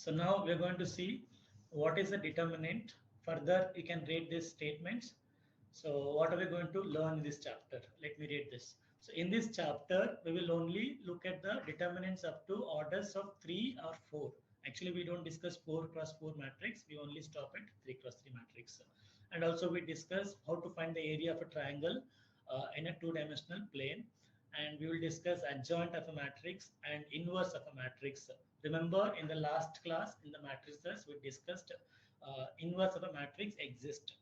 So now we're going to see what is the determinant. Further, you can read these statements. So what are we going to learn in this chapter? Let me read this. So in this chapter, we will only look at the determinants up to orders of 3 or 4. Actually, we don't discuss 4 cross 4 matrix. We only stop at 3 cross 3 matrix. And also we discuss how to find the area of a triangle in a two-dimensional plane. And we will discuss adjoint of a matrix and inverse of a matrix. Remember, in the last class, in the matrices, we discussed inverse of a matrix exists.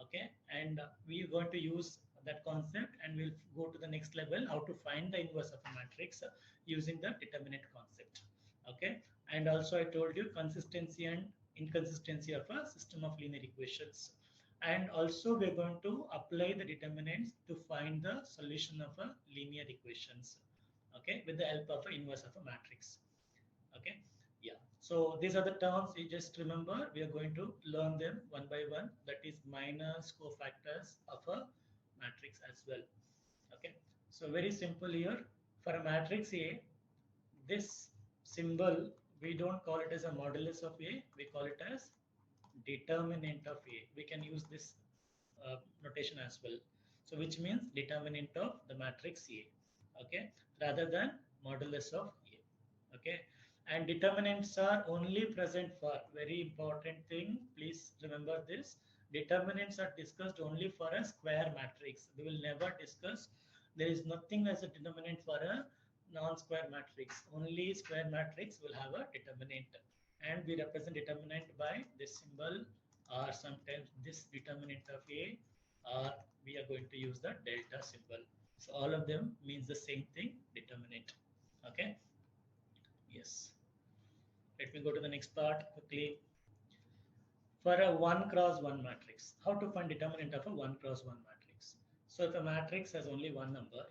Okay, and we are going to use that concept, and we'll go to the next level, how to find the inverse of a matrix using the determinant concept. Okay, and also I told you consistency and inconsistency of a system of linear equations. And also we're going to apply the determinants to find the solution of a linear equations, okay, with the help of an inverse of a matrix. Okay, yeah, so these are the terms. You just remember, we are going to learn them one by one, that is minus cofactors of a matrix as well. Okay, so very simple here. For a matrix A, this symbol, we don't call it as a modulus of A, we call it as determinant of A. We can use this notation as well. So which means determinant of the matrix A, okay, rather than modulus of A. Okay, and determinants are only present for, very important thing, please remember this, determinants are discussed only for a square matrix. We will never discuss, there is nothing as a determinant for a non-square matrix. Only square matrix will have a determinant, and we represent determinant by this symbol, or sometimes this determinant of A, or we are going to use the delta symbol. So all of them means the same thing, determinant. Okay, yes, let me go to the next part quickly. For a 1 cross 1 matrix, how to find determinant of a 1 cross 1 matrix? So if a matrix has only one number,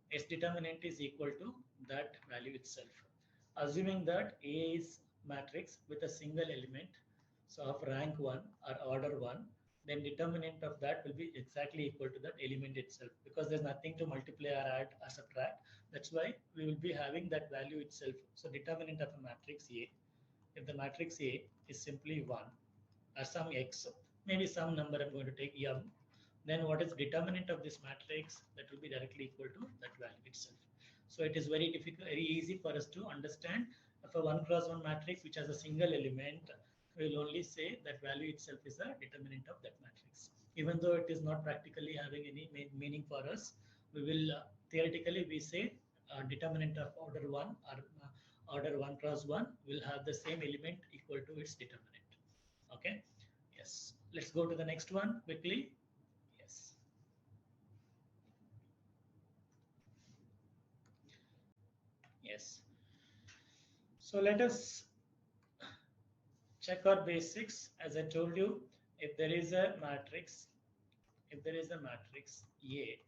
its determinant is equal to that value itself. Assuming that A is matrix with a single element, so of rank 1 or order 1, then determinant of that will be exactly equal to that element itself, because there's nothing to multiply or add or subtract. That's why we will be having that value itself. So determinant of a matrix A, if the matrix A is simply 1 or some x, maybe some number I'm going to take m, then what is determinant of this matrix? That will be directly equal to that value itself. So it is very difficult, very easy for us to understand. If a 1 cross 1 matrix which has a single element, we will only say that value itself is a determinant of that matrix. Even though it is not practically having any meaning for us, we will theoretically we say determinant of order 1 or order 1 cross 1 will have the same element equal to its determinant. Okay, yes, let's go to the next one quickly. Yes. Yes. So let us check our basics. As I told you, if there is a matrix, A,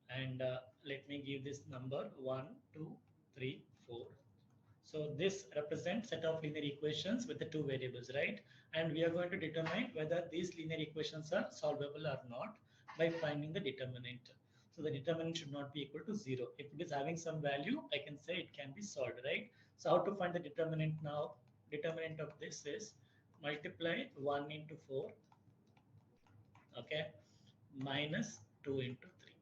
and let me give this number 1, 2, 3, 4. So this represents set of linear equations with the two variables, right? And we are going to determine whether these linear equations are solvable or not by finding the determinant. So the determinant should not be equal to 0. If it is having some value, I can say it can be solved, right? So how to find the determinant now? Determinant of this is multiply 1 into 4, okay, minus 2 into 3.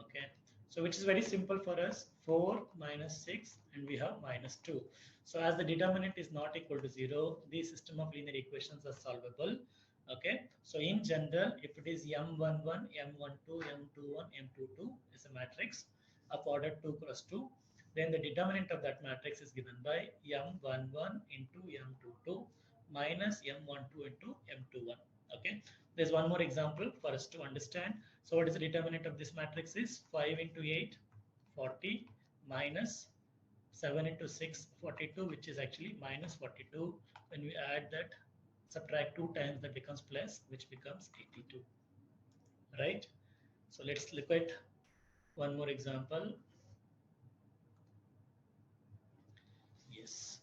Okay, so which is very simple for us, 4 minus 6, and we have minus 2. So as the determinant is not equal to 0, the system of linear equations are solvable. Okay, so in general, if it is m11, m12, m21, m22 is a matrix of order 2 cross 2, then the determinant of that matrix is given by m11 into m22 minus m12 into m21. Okay, there's one more example for us to understand. So what is the determinant of this matrix is 5 into 8, 40, minus 7 into 6, 42, which is actually minus 42. When we add that, subtract 2 times, that becomes plus, which becomes 82, right? So let's look at one more example. Yes,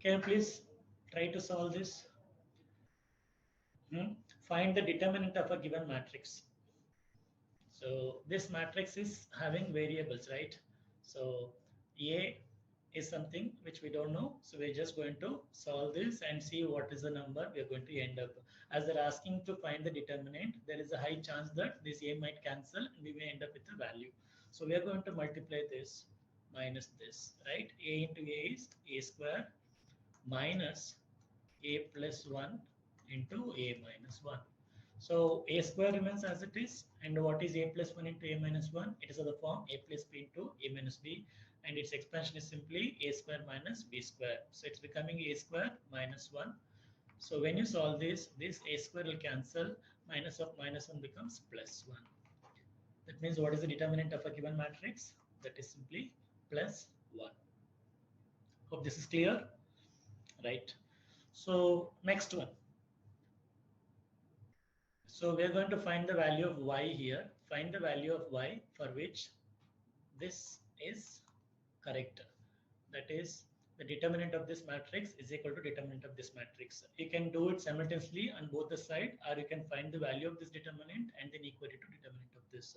can you please try to solve this? Find the determinant of a given matrix. So this matrix is having variables, right? So A is something which we don't know. So we're just going to solve this and see what is the number we're going to end up. As they're asking to find the determinant, there is a high chance that this a might cancel and we may end up with a value. So we are going to multiply this minus this, right? A into a is a square minus a plus 1 into a minus 1. So a square remains as it is, and what is a plus 1 into a minus 1? It is of the form a plus b into a minus b, and its expansion is simply a square minus b square. So it's becoming a square minus 1. So when you solve this a square will cancel, minus of minus 1 becomes plus 1. That means what is the determinant of a given matrix? That is simply plus 1. Hope this is clear, right? So next one. So we're going to find the value of y here. Find the value of y for which this is correct. That is, the determinant of this matrix is equal to determinant of this matrix. You can do it simultaneously on both the side, or you can find the value of this determinant and then equate it to determinant of this.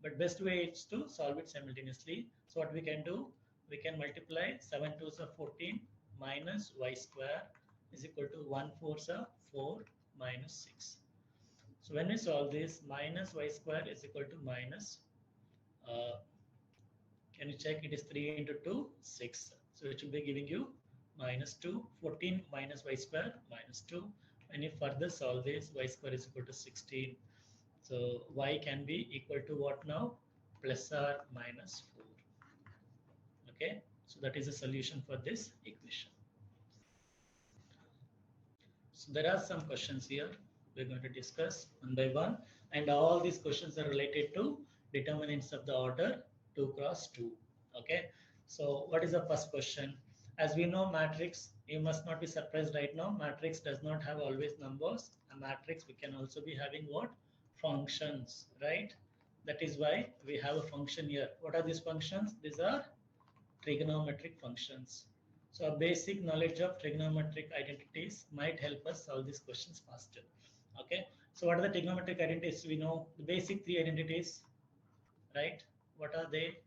But best way is to solve it simultaneously. So what we can do, we can multiply 7 2s are 14 minus y square is equal to 1 4s are 4 minus 6. So when we solve this, minus y square is equal to minus, can you check, it is 3 into 2, 6. So it should be giving you minus 2, 14 minus y square minus 2. When you further solve this, y square is equal to 16. So y can be equal to what now? Plus or minus 4. Okay, so that is the solution for this equation. So there are some questions here we're going to discuss one by one, and all these questions are related to determinants of the order 2 cross 2. Okay, so what is the first question? As we know, matrix, you must not be surprised right now, matrix does not have always numbers. A matrix, we can also be having what? Functions, right? That is why we have a function here. What are these functions? These are trigonometric functions. So a basic knowledge of trigonometric identities might help us solve these questions faster. Okay, so what are the trigonometric identities? We know the basic three identities, right? What are they?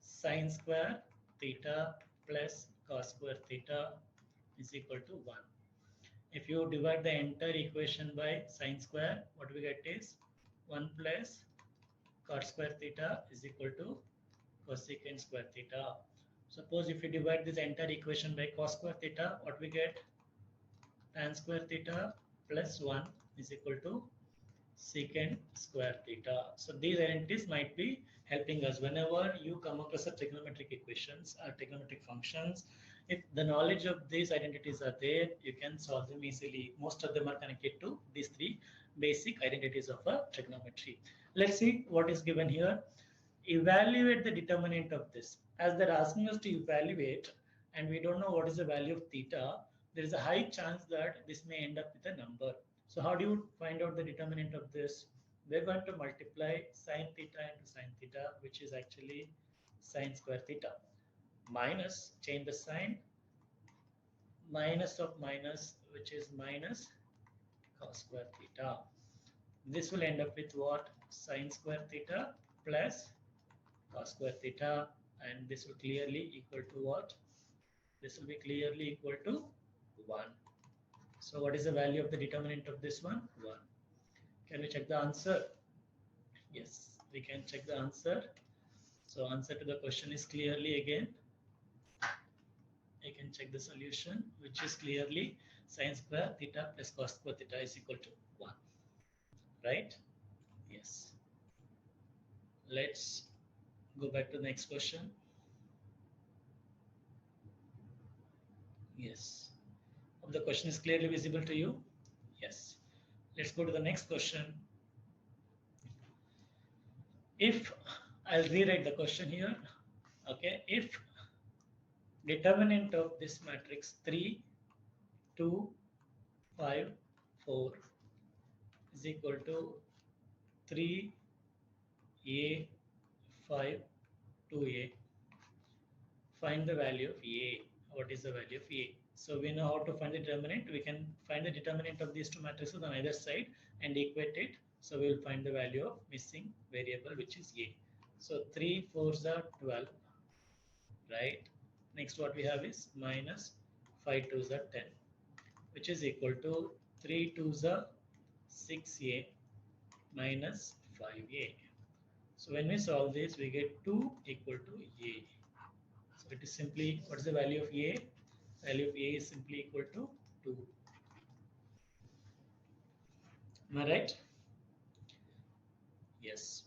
Sine square theta plus cos square theta is equal to 1. If you divide the entire equation by sine square, what we get is 1 plus cos square theta is equal to cosecant square theta. Suppose if you divide this entire equation by cos square theta, what we get? Tan square theta plus 1 is equal to secant square theta. So these identities might be helping us whenever you come across a trigonometric equations or trigonometric functions. If the knowledge of these identities are there, you can solve them easily. Most of them are connected to these three basic identities of a trigonometry. Let's see what is given here. Evaluate the determinant of this. As they're asking us to evaluate and we don't know what is the value of theta, there is a high chance that this may end up with a number. So how do you find out the determinant of this? We're going to multiply sine theta into sine theta, which is actually sine square theta, minus, change the sign, minus of minus, which is minus cos square theta. This will end up with what? Sine square theta plus cos square theta, and this will clearly equal to what? This will be clearly equal to 1. So what is the value of the determinant of this one? 1. Can we check the answer? Yes, we can check the answer. So answer to the question is clearly, again, I can check the solution, which is clearly sine square theta plus cos square theta is equal to 1. Right? Yes. Let's go back to the next question. Yes. Hope the question is clearly visible to you. Yes. Let's go to the next question. If I'll rewrite the question here. Okay. If determinant of this matrix 3, 2, 5, 4 is equal to 3a, 5, 2a. Find the value of a. What is the value of a? So we know how to find the determinant. We can find the determinant of these two matrices on either side and equate it. So we will find the value of missing variable, which is a. So 3 4s are 12, right? Next what we have is minus 5 2s are 10, which is equal to 3 2s are 6a minus 5a. So when we solve this, we get 2 equal to a. So it is simply, what is the value of a? Value of a is simply equal to 2. Am I right? Yes.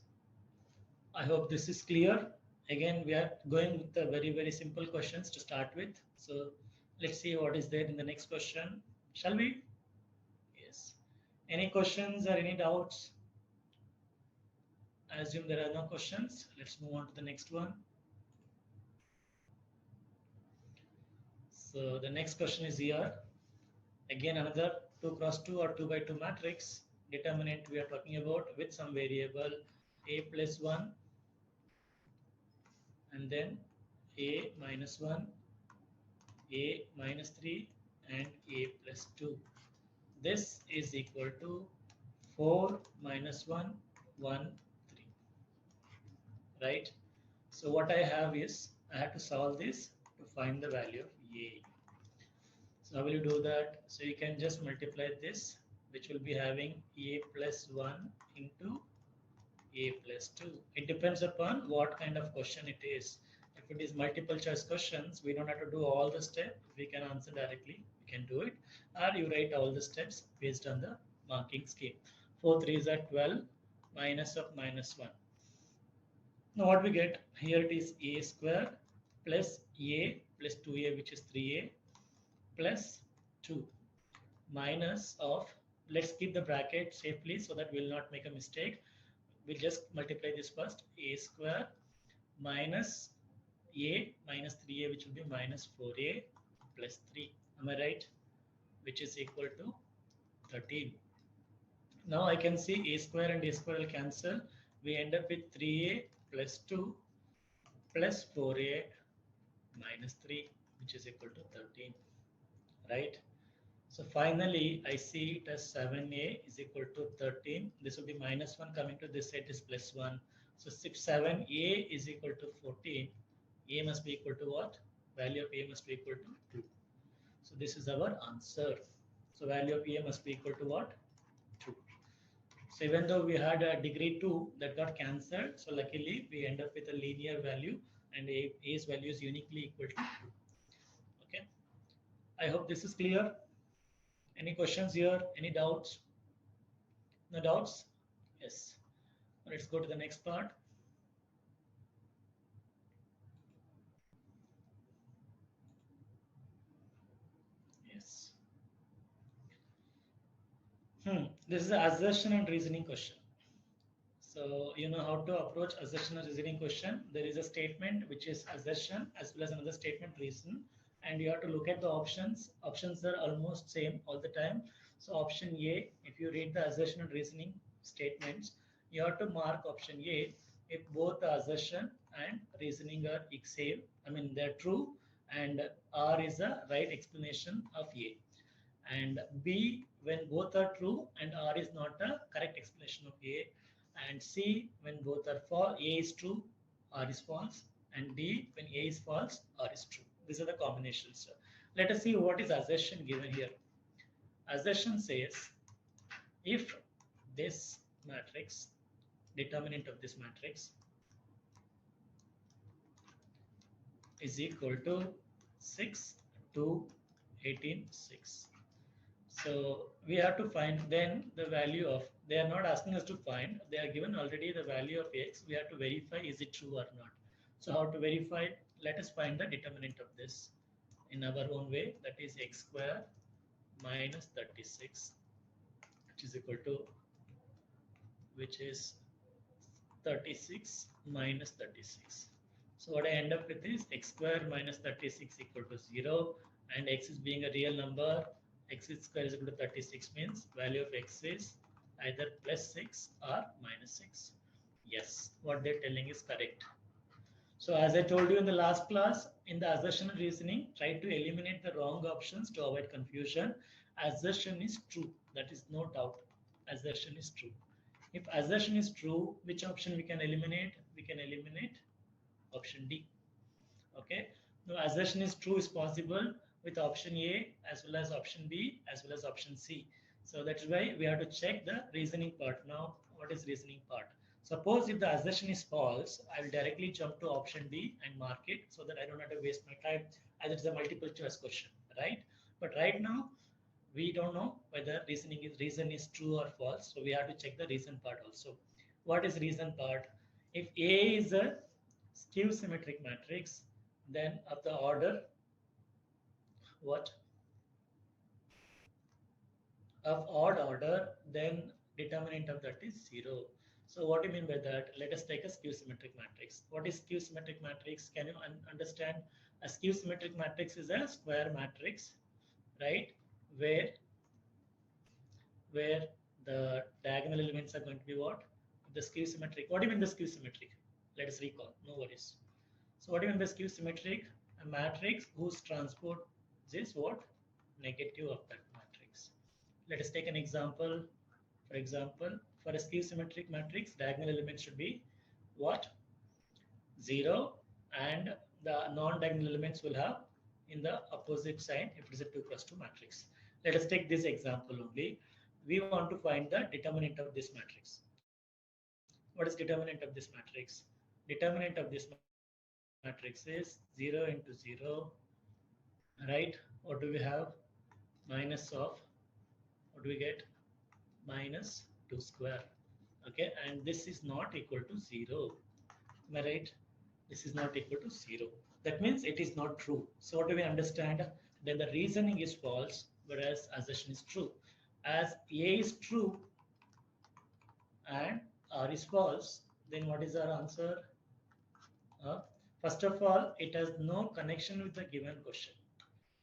I hope this is clear. Again, we are going with the very simple questions to start with. So let's see what is there in the next question. Shall we? Yes. Any questions or any doubts? I assume there are no questions. Let's move on to the next one. So the next question is here. Again, another 2 cross 2 or 2 by 2 matrix. Determinant we are talking about with some variable a plus 1 and then a minus 1, a minus 3 and a plus 2. This is equal to 4 minus 1, 1, 3. Right? So what I have is, I have to solve this to find the value of a. So how will you do that? So you can just multiply this, which will be having a plus 1 into a plus 2. It depends upon what kind of question it is. If it is multiple choice questions, we don't have to do all the steps. We can answer directly. We can do it. Or you write all the steps based on the marking scheme. 4 3s are 12 minus of minus 1. Now what we get here, it is a square plus a plus 2a, which is 3a plus 2 minus of, let's keep the bracket safely so that we'll not make a mistake. We'll just multiply this first. A square minus a minus 3a, which will be minus 4a plus 3. Am I right? Which is equal to 13. Now I can see a square and a square will cancel. We end up with 3a plus 2 plus 4a minus 3, which is equal to 13. Right? So finally, I see it as 7a is equal to 13. This will be minus 1 coming to this side is plus 1. So if 7a is equal to 14, a must be equal to what? Value of a must be equal to 2. So this is our answer. So value of a must be equal to what? 2. So even though we had a degree 2 that got cancelled, so luckily we end up with a linear value and a's value is uniquely equal to 2. Okay. I hope this is clear. Any questions here? Any doubts? No doubts? Yes. Let's go to the next part. Yes. This is an assertion and reasoning question. So you know how to approach assertion and reasoning question. There is a statement which is assertion as well as another statement reason, and you have to look at the options. Options are almost same all the time. So option A, if you read the assertion and reasoning statements, you have to mark option A if both the assertion and reasoning are same. I mean they're true, and R is the right explanation of A. And B when both are true and R is not a correct explanation of A. And C when both are false, A is true, R is false, and D when A is false, R is true. These are the combinations. Let us see what is assertion given here. Assertion says if this matrix, determinant of this matrix is equal to 6, 2, 18, 6. So we have to find then the value of, they are not asking us to find, they are given already the value of x. We have to verify is it true or not. So how to verify? Let us find the determinant of this in our own way. That is x square minus 36, which is equal to, which is 36 minus 36. So what I end up with is x square minus 36 equal to 0, and x is being a real number. X square is equal to 36 means value of x is either plus 6 or minus 6. Yes, what they're telling is correct. So as I told you in the last class, in the assertion and reasoning, try to eliminate the wrong options to avoid confusion. Assertion is true. That is no doubt. Assertion is true. If assertion is true, which option we can eliminate? We can eliminate option D. Okay. No, assertion is true is possible with option A as well as option B as well as option C. So that's why we have to check the reasoning part. Now, what is reasoning part? Suppose if the assertion is false, I will directly jump to option B and mark it so that I don't have to waste my time as it's a multiple choice question, right? But right now, we don't know whether reason is true or false. So we have to check the reason part also. What is reason part? If A is a skew symmetric matrix, then of the order what of odd order, then determinant of that is 0. So what do you mean by that? Let us take a skew symmetric matrix. What is skew symmetric matrix? Can you understand? A skew symmetric matrix is a square matrix, right? Where the diagonal elements are going to be what? The skew symmetric. What do you mean the skew symmetric? Let us recall. No worries. So what do you mean by skew symmetric? A matrix whose transpose is what? Negative of that matrix. Let us take an example. For example, for a skew symmetric matrix, diagonal elements should be what? 0, and the non-diagonal elements will have in the opposite sign if it is a 2 cross 2 matrix. Let us take this example only. We want to find the determinant of this matrix. What is determinant of this matrix? Determinant of this matrix is 0 into 0, right? What do we have? Minus of, what do we get? Minus 2 square. Okay, and this is not equal to 0. Am I right? This is not equal to 0. That means it is not true. So what do we understand? Then the reasoning is false, whereas assertion is true. As A is true and R is false, then what is our answer? First of all, it has no connection with the given question,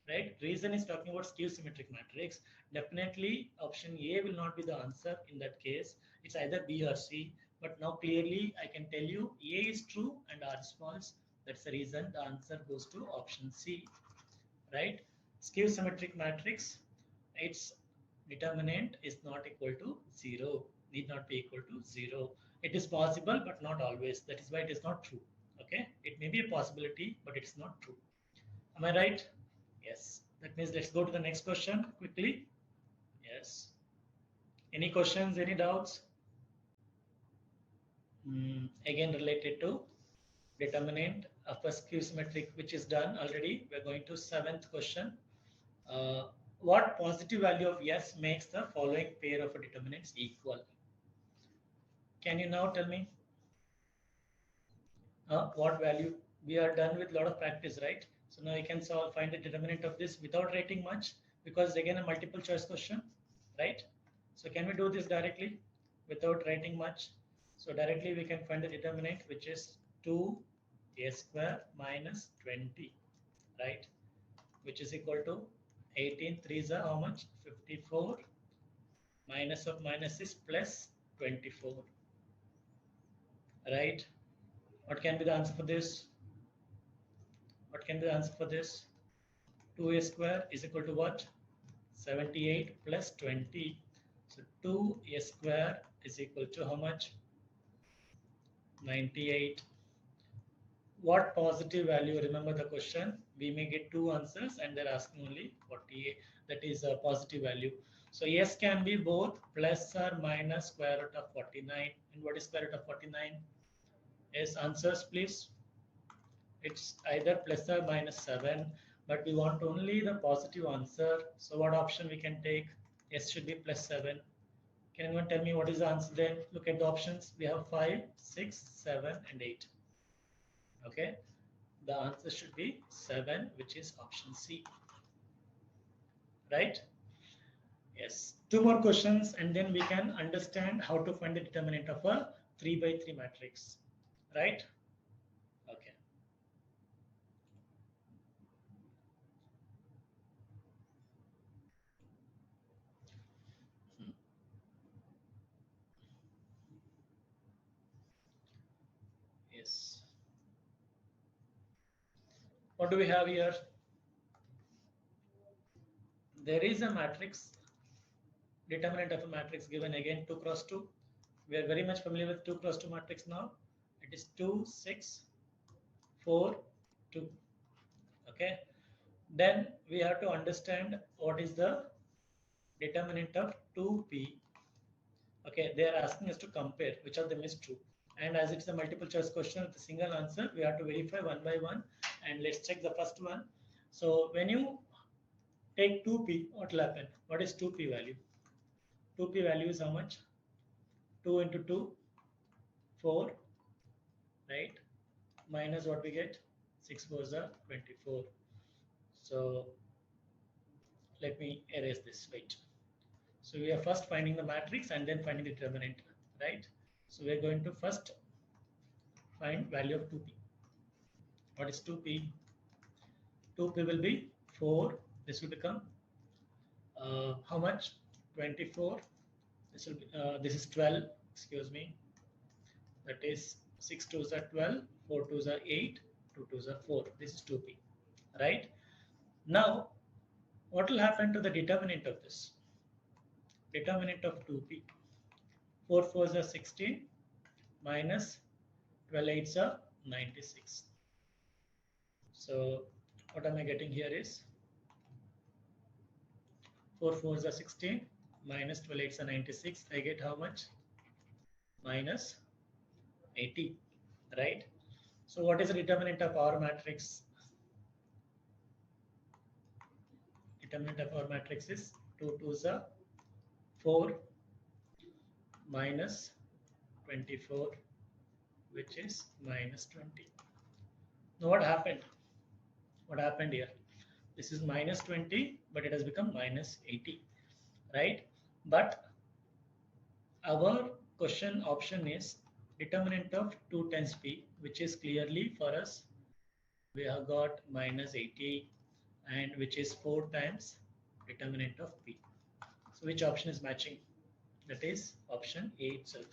right? Reason is talking about skew symmetric matrix. Definitely option A will not be the answer in that case. It's either B or C. But now clearly I can tell you A is true and R is false. That's the reason the answer goes to option C, right? Skew symmetric matrix, its determinant is not equal to 0, need not be equal to 0. It is possible, but not always. That is why it is not true. Okay, it may be a possibility, but it's not true. Am I right? Yes. That means let's go to the next question quickly. Yes. Any questions, any doubts? Again, related to determinant of a skew symmetric, which is done already. We're going to 7th question. What positive value of S makes the following pair of determinants equal? Can you now tell me? What value? We are done with a lot of practice, right? So now you can find the determinant of this without writing much, because again a multiple choice question, right? So can we do this directly without writing much? So directly we can find the determinant, which is 2a square minus 20, right? Which is equal to 18 3s are how much? 54, minus of minus is plus 24, right? What can be the answer for this? What can be the answer for this? 2a square is equal to what? 78 plus 20. So 2a square is equal to how much? 98. What positive value? Remember the question. We may get 2 answers and they're asking only 48. That is a positive value. So S can be both plus or minus square root of 49. And what is square root of 49? Yes, answers please. It's either plus or minus 7, but we want only the positive answer. So what option we can take? S should be plus 7. Can anyone tell me what is the answer then? Look at the options. We have 5, 6, 7, and 8. Okay. The answer should be 7, which is option C. Right? Yes. 2 more questions, and then we can understand how to find the determinant of a 3 by 3 matrix. Right? Okay. Yes. What do we have here? There is a matrix, determinant of a matrix given again 2 cross 2. We are very much familiar with 2 cross 2 matrix now. It is 2, 6, 4, 2. Okay. Then we have to understand what is the determinant of 2p. Okay, they are asking us to compare which of them is true. And as it's a multiple choice question with a single answer, we have to verify one by one. And let's check the first one. So when you take 2p, what will happen? What is 2p value? 2p value is how much? 2 into 2, 4, right? Minus what we get? 6 4s are 24. So let me erase this. Wait. So we are first finding the matrix and then finding the determinant, right? So we are going to first find value of 2p. What is 2p? 2p will be 4. This will become how much? 24. This will be this is 12. Excuse me. That is 6 2s are 12, 4 2s are 8, 2 2s are 4. This is 2p, right? Now, what will happen to the determinant of this? Determinant of 2p. 4 4s are 16 minus 12 8s are 96. So what am I getting here is 4 4s are 16 minus 12 8s are 96. I get how much? Minus 80, right? So what is the determinant of our matrix? Determinant of our matrix is 2 2s are 4 minus 24, which is minus 20. Now what happened? What happened here? This is minus 20, but it has become minus 80, right? But our question option is determinant of 2 times p, which is clearly for us, we have got minus 80, and which is 4 times determinant of p. So which option is matching? That is option A itself.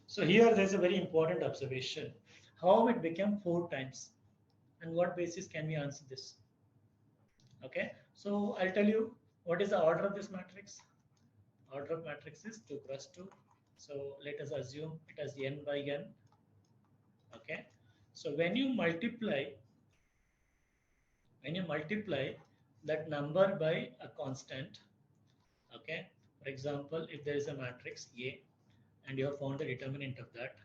So here there's a very important observation. How it became 4 times, and what basis can we answer this? Okay, so I'll tell you what is the order of this matrix. Order of matrix is 2 cross 2. So let us assume it has n by n. Okay, so when you multiply that number by a constant, okay, for example, if there is a matrix A and you have found the determinant of that,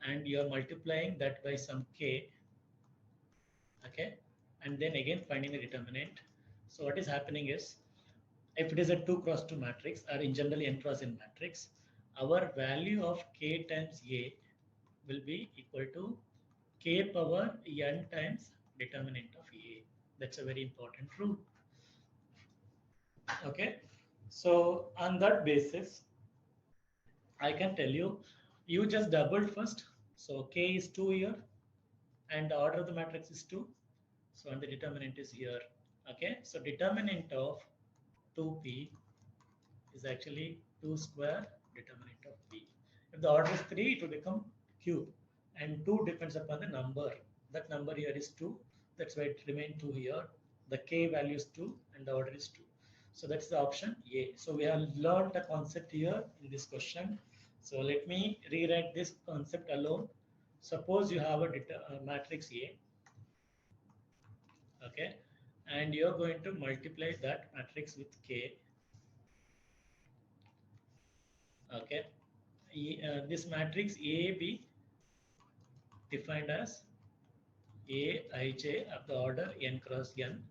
and you are multiplying that by some k, okay, and then again finding the determinant. So what is happening is, if it is a 2 cross 2 matrix, or in general n cross n matrix, our value of k times A will be equal to k power n times determinant of A. That's a very important rule. Okay, so on that basis, I can tell you, you just doubled first. So k is 2 here, and the order of the matrix is 2. So and the determinant is here. Okay, so determinant of 2p is actually 2 square determinant of p. If the order is 3, it will become cube, and 2 depends upon the number. That number here is 2. That's why it remains 2 here. The k value is 2 and the order is 2. So that's the option A. So we have learned the concept here in this question. So let me rewrite this concept alone. Suppose you have a matrix A, okay, and you're going to multiply that matrix with k. Okay, this matrix A be defined as Aij of the order n cross n,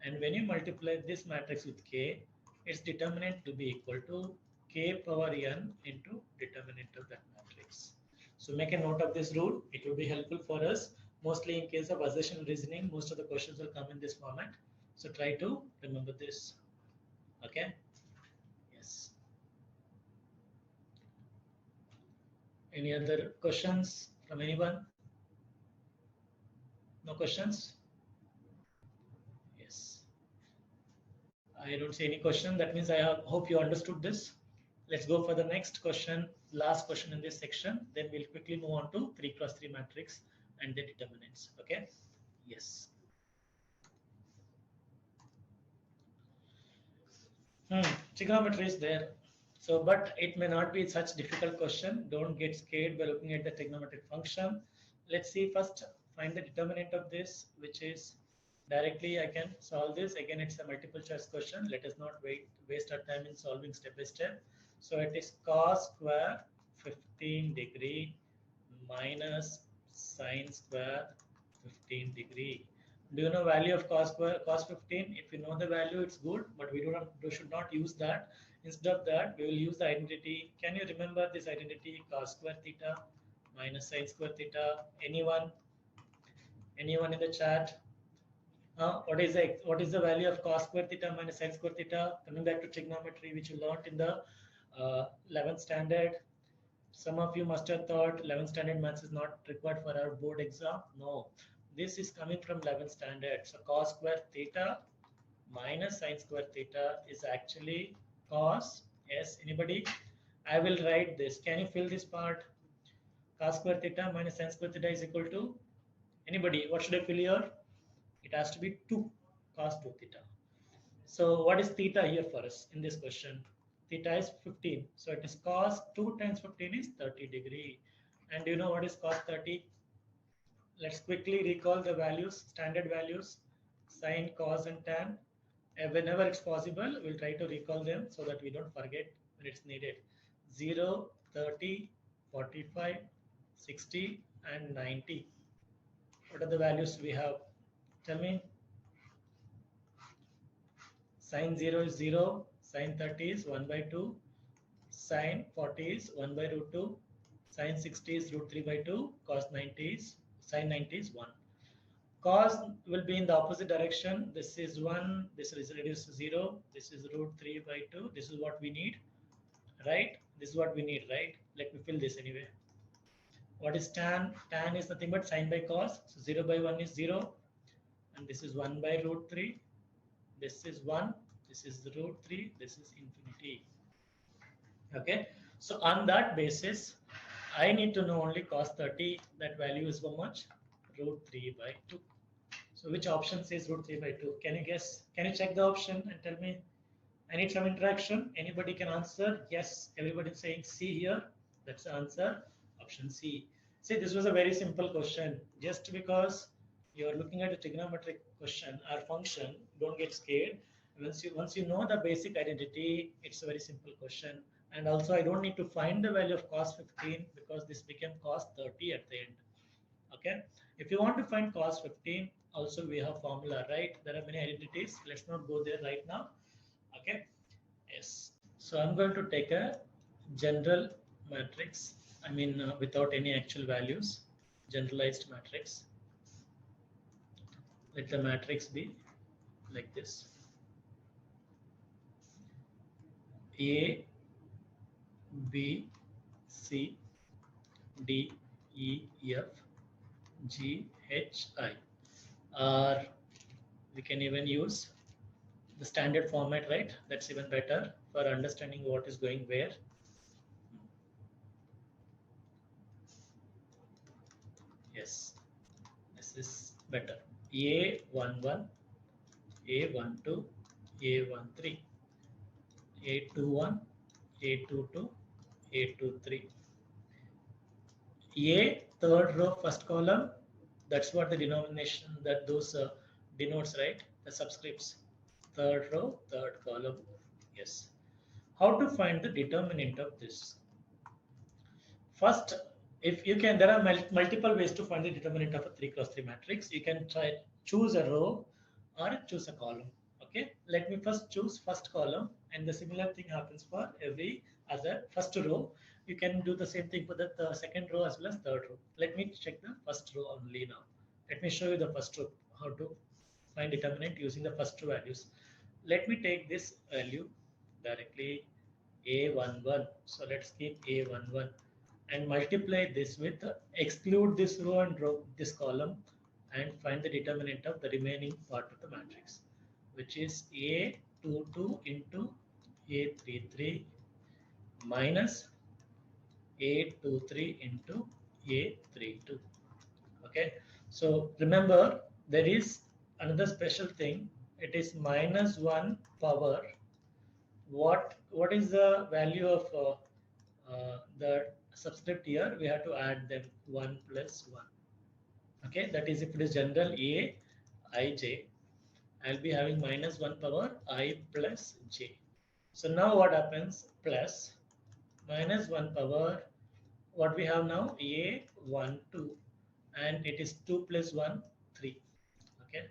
and when you multiply this matrix with k, its determinant will be equal to k power n into determinant of that matrix. So make a note of this rule. It will be helpful for us. Mostly in case of assertion reasoning, most of the questions will come in this format. So try to remember this. Okay. Yes. Any other questions from anyone? No questions? Yes. I don't see any question. That means I hope you understood this. Let's go for the next question, last question in this section. Then we'll quickly move on to 3 cross 3 matrix and the determinants. Okay. Yes. Trigonometry is there. So, but it may not be such difficult question. Don't get scared by looking at the trigonometric function. Let's see first, find the determinant of this, which is Directly I can solve this. Again, it's a multiple choice question. Let us not waste our time in solving step by step. So it is cos square 15 degree minus sine square 15 degree. Do you know value of cos square cos 15? If you know the value, it's good, but we should not use that. Instead of that, we will use the identity. Can you remember this identity? Cos square theta minus sine square theta. Anyone? Anyone in the chat? What is the value of cos square theta minus sin square theta? Coming back to trigonometry, which you learned in the 11th standard. Some of you must have thought 11th standard maths is not required for our board exam. No, this is coming from 11th standard. So cos square theta minus sin square theta is actually cos. Yes, anybody? I will write this. Can you fill this part? Cos square theta minus sin square theta is equal to anybody? What should I fill here? It has to be 2 cos 2 theta. So what is theta here for us in this question? Theta is 15. So it is cos 2 times 15 is 30 degree. And do you know what is cos 30? Let's quickly recall the values, standard values, sine, cos, and tan. And whenever it's possible, we'll try to recall them so that we don't forget when it's needed. 0, 30, 45, 60, and 90. What are the values we have? Tell me. Sine 0 is 0, sine 30 is 1 by 2, sine 40 is 1 by root 2, sine 60 is root 3 by 2, cos 90 is, sine 90 is 1. Cos will be in the opposite direction. This is 1, this is reduced to 0, this is root 3 by 2. This is what we need, right? This is what we need, right? Let me fill this anyway. What is tan? Tan is nothing but sine by cos. So 0 by 1 is 0, and this is 1 by root 3. This is 1, this is root 3, this is infinity. Okay, so on that basis, I need to know only cos 30. That value is how much? Root 3 by 2. So which option says root 3 by 2? Can you guess? Can you check the option and tell me? I need some interaction. Anybody can answer? Yes, everybody is saying C here. That's the answer. Option C. See, this was a very simple question. Just because you're looking at a trigonometric question or function, don't get scared. Once you know the basic identity, it's a very simple question. And also, I don't need to find the value of cos 15 because this became cos 30 at the end. Okay. If you want to find cos 15, also we have formula, right? There are many identities. Let's not go there right now. Okay. Yes. So I'm going to take a general matrix. I mean, without any actual values, generalized matrix. Let the matrix be like this: A, B, C, D, E, F, G, H, I. Or we can even use the standard format, right? That's even better for understanding what is going where. Yes, this is better. A11, A12, A13, A21, A22, A23. A third row first column, that's what the denomination that those denotes, right? The subscripts. Third row, third column. Yes. How to find the determinant of this? First, if you can, there are multiple ways to find the determinant of a 3 cross 3 matrix. You can try choose a row or choose a column. Okay, let me first choose first column, and the similar thing happens for every other first row. You can do the same thing for the second row as well as third row. Let me check the first row only now. Let me show you the first row, how to find determinant using the first two values. Let me take this value directly, A11. So let's keep A11 and multiply this with exclude this row and row this column and find the determinant of the remaining part of the matrix, which is A22 into A33 minus A23 into A32. Okay, so remember there is another special thing. It is minus 1 power. What is the value of the subscript here? We have to add them 1 plus 1. Okay, that is if it is general A, I, J. I'll be having minus 1 power I plus j. So now what happens? Plus minus 1 power, what we have now? A 1 2, and it is 2 plus 1 3. Okay,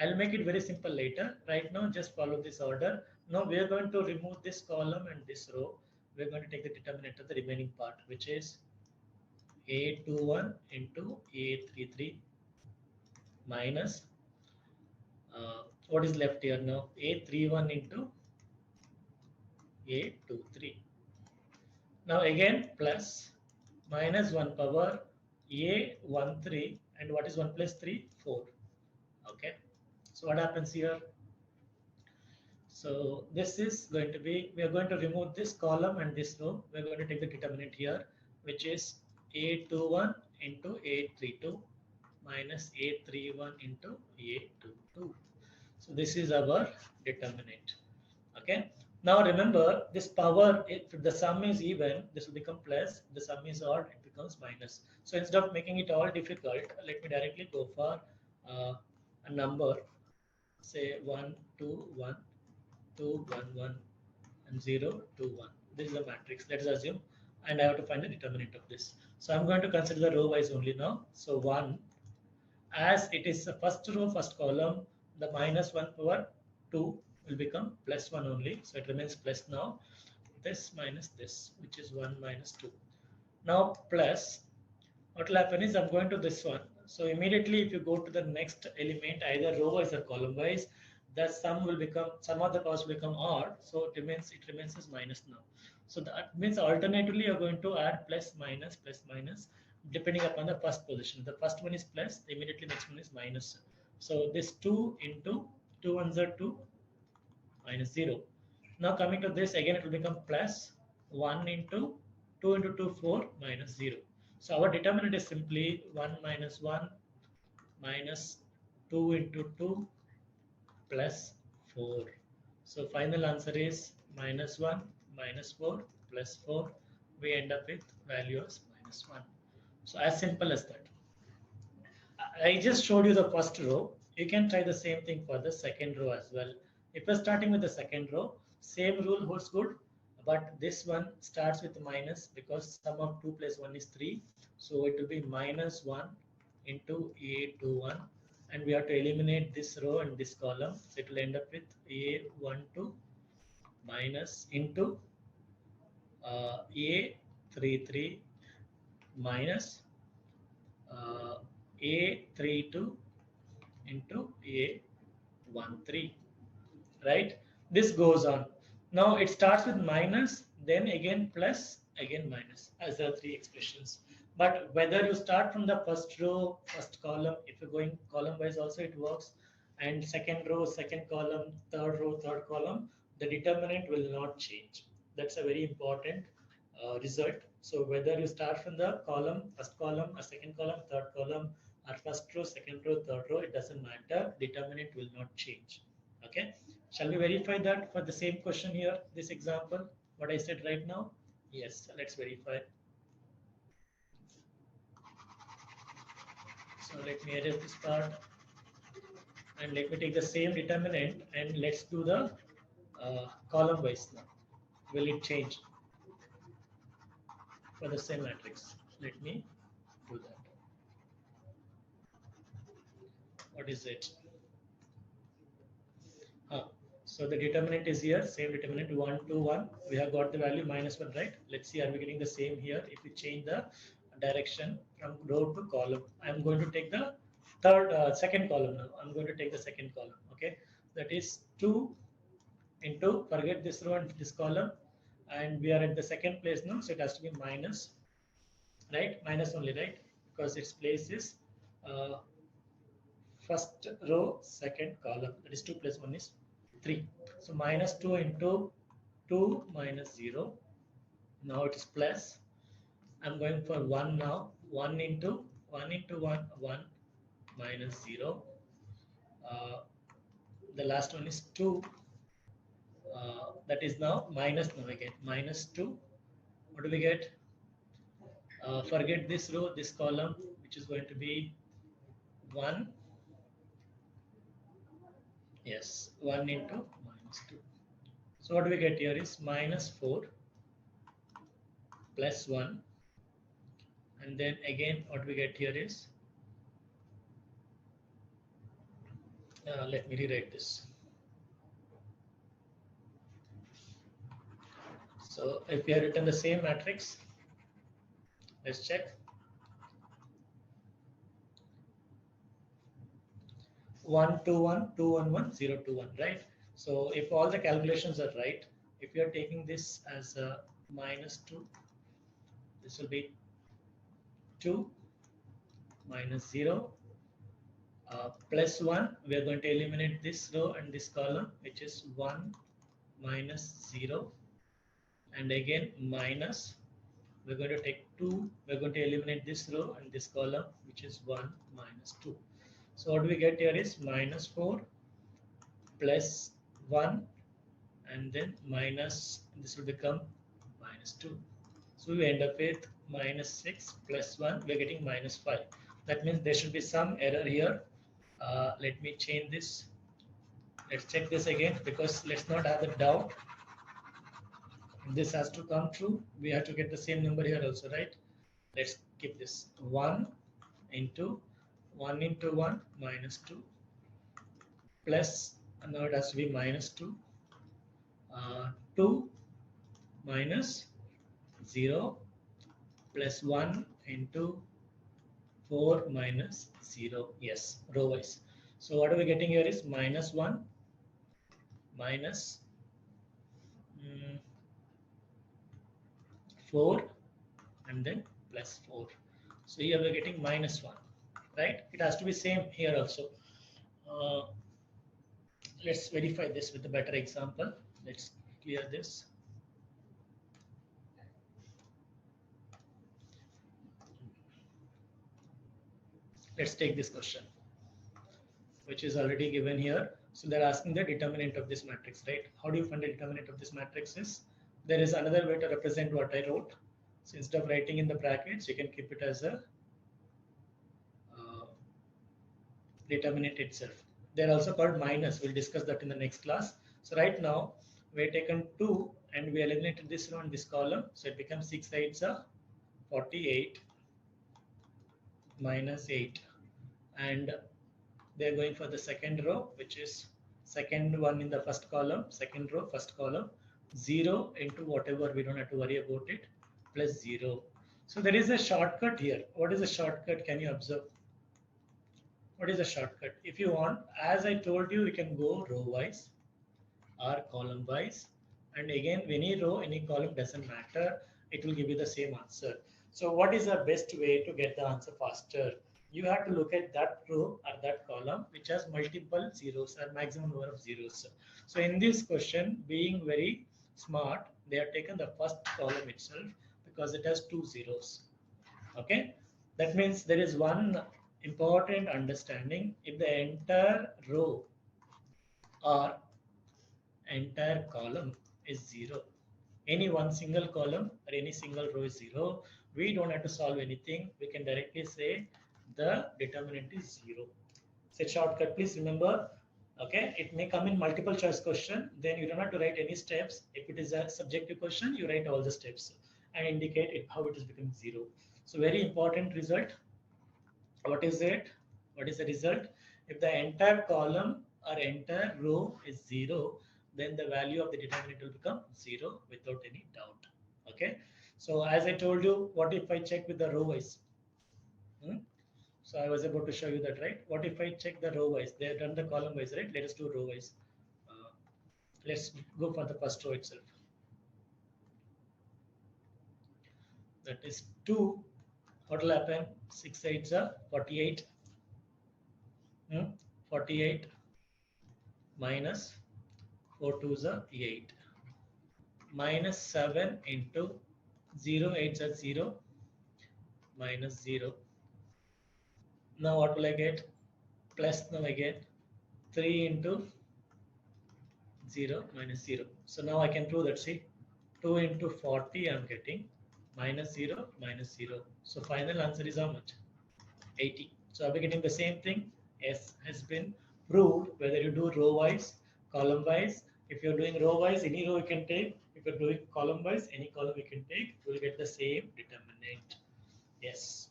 I'll make it very simple later. Right now just follow this order. Now we are going to remove this column and this row. We're going to take the determinant of the remaining part, which is A21 into A33 minus what is left here now? A31 into A23. Now again plus minus 1 power A13, and what is 1 plus 3? 4. Okay. So what happens here? So this is going to be, we are going to remove this column and this row. We're going to take the determinant here, which is A21 into A32 minus A31 into A22. So this is our determinant. Okay. Now remember, this power, if the sum is even, this will become plus. If the sum is odd, it becomes minus. So instead of making it all difficult, let me directly go for a number, say 1 2 1 2 1 1 and 0 2 1. This is a matrix. Let us assume, and I have to find the determinant of this. So I'm going to consider the row wise only now. So 1, as it is the first row, first column, the minus 1 power 2 will become plus 1 only. So it remains plus now. This minus this, which is 1 minus 2. Now plus, what will happen is I'm going to this one. So immediately if you go to the next element, either row wise or column wise, the sum will become, sum of the powers will become odd. So it remains as minus now. So that means alternatively you're going to add plus minus depending upon the first position. The first one is plus, the immediately next one is minus. So this 2 into 2 ones are 2 minus 0. Now coming to this, again it will become plus 1 into 2 into 2 4 minus 0. So our determinant is simply 1 minus 1 minus 2 into 2 plus 4. So final answer is minus 1 minus 4 plus 4. We end up with value as minus 1. So as simple as that. I just showed you the first row. You can try the same thing for the second row as well. If you're starting with the second row, same rule holds good, but this one starts with minus because sum of 2 plus 1 is 3. So it will be minus 1 into A21, and we have to eliminate this row and this column. So it will end up with A12 minus into A33 minus A32 into A13, right? This goes on. Now it starts with minus, then again plus, again minus, as there are three expressions. But whether you start from the first row, first column, if you're going column wise also it works, and second row, second column, third row, third column, the determinant will not change. That's a very important result. So whether you start from the column, first column, or second column, third column, or first row, second row, third row, it doesn't matter. Determinant will not change. Okay. Shall we verify that for the same question here, this example, what I said right now? Yes, let's verify. So let me erase this part, and let me take the same determinant and let's do the column wise now. Will it change for the same matrix? Let me do that. What is it? So the determinant is here, same determinant 1 2 1. We have got the value minus 1, right? Let's see, are we getting the same here? If we change the direction from row to column, I'm going to take the second column now. I'm going to take the second column. Okay, that is 2 into, forget this row and this column, and we are at the second place now, so it has to be minus, right? Minus only, right? Because its place is first row, second column. That is 2 plus 1 is 3. So minus 2 into 2 minus 0. Now it is plus. I'm going for 1 now. 1 into 1 into 1, 1 minus 0. The last one is 2. That is now minus now again. Minus 2. What do we get? Forget this row, this column, which is going to be 1 Yes, 1 into minus 2. So what we get here is minus 4 plus 1, and then again what we get here is, let me rewrite this. So if we have written the same matrix, let's check. 1 2 1 2 1 1 0 2 1, right? So if all the calculations are right, if you are taking this as a minus 2, this will be 2 minus 0 plus 1. We are going to eliminate this row and this column, which is 1 minus 0, and again minus. We're going to take 2. We're going to eliminate this row and this column, which is 1 minus 2. So what we get here is minus 4 plus 1, and then minus, this will become minus 2. So we end up with minus 6 plus 1. We're getting minus 5. That means there should be some error here. Let me change this. Let's check this again, because let's not have the doubt. This has to come true. We have to get the same number here also, right? Let's keep this 1 into 1 minus 2 plus, now it has to be minus 2, 2 minus 0 plus 1 into 4 minus 0. Yes, row wise. So what are we getting here is minus 1 minus 4 and then plus 4. So here we're getting minus 1, right? It has to be same here also. Let's verify this with a better example. Let's clear this. Let's take this question, which is already given here. So they're asking the determinant of this matrix, right? How do you find the determinant of this matrix? Is there is another way to represent what I wrote. So instead of writing in the brackets, you can keep it as a determinant itself. They're also called minus. We'll discuss that in the next class. So right now we've taken 2 and we eliminated this row and this column. So it becomes 6 8s are 48 minus 8, and they're going for the second row, which is second one in the first column, second row, first column, 0 into whatever, we don't have to worry about it, plus 0. So there is a shortcut here. What is the shortcut? Can you observe? What is the shortcut? If you want, as I told you, you can go row wise or column wise, and again, any row, any column doesn't matter. It will give you the same answer. So what is the best way to get the answer faster? You have to look at that row or that column which has multiple zeros or maximum number of zeros. So in this question, being very smart, they have taken the first column itself because it has 2 zeros. Okay, that means there is one important understanding. If the entire row or entire column is 0, any one single column or any single row is 0, we don't have to solve anything. We can directly say the determinant is 0. It's a shortcut, please remember. Okay, it may come in multiple choice question, then you don't have to write any steps. If it is a subjective question, you write all the steps and indicate it, how it is becoming 0. So very important result. What is it? What is the result? If the entire column or entire row is 0, then the value of the determinant will become 0 without any doubt. Okay. So as I told you, what if I check with the row wise? So I was about to show you that, right? What if I check the row wise? They have done the column wise, right? Let us do row wise. Let's go for the first row itself. That is 2. What will happen? 6 8s are 48. 48 minus 4 2s are 8. Minus 7 into 0 8s are 0. Minus 0. Now what will I get? Plus, now I get 3 into 0 minus 0. So now I can prove that. See, 2 into 40 I'm getting minus 0 minus 0. So final answer is how much? 80. So I'll be getting the same thing. S has been proved whether you do row wise, column wise. If you're doing row wise, any row you can take. If you're doing column wise, any column you can take. You will get the same determinant. Yes.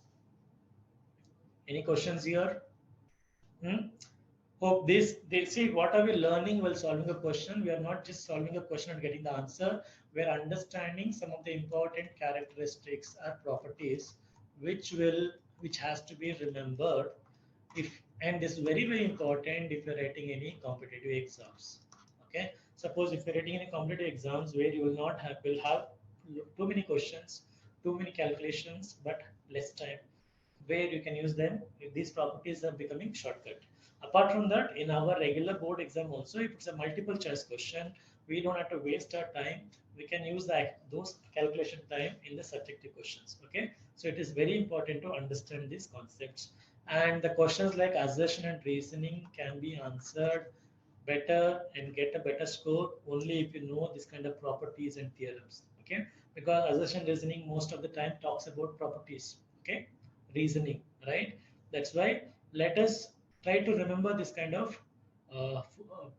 Any questions here? Hmm? Hope this, they see what are we learning while solving a question. We are not just solving a question and getting the answer. We are understanding some of the important characteristics or properties which has to be remembered if, and this is very important if you're writing any competitive exams. Okay, suppose if you're writing any competitive exams where you will have too many questions, too many calculations, but less time, where you can use them if these properties are becoming shortcut. Apart from that, in our regular board exam also, if it's a multiple choice question, we don't have to waste our time. We can use those calculation time in the subjective questions. Okay, so it is very important to understand these concepts. And the questions like assertion and reasoning can be answered better and get a better score only if you know this kind of properties and theorems. Okay, because assertion reasoning most of the time talks about properties. Okay, reasoning, right? That's why let us try to remember this kind of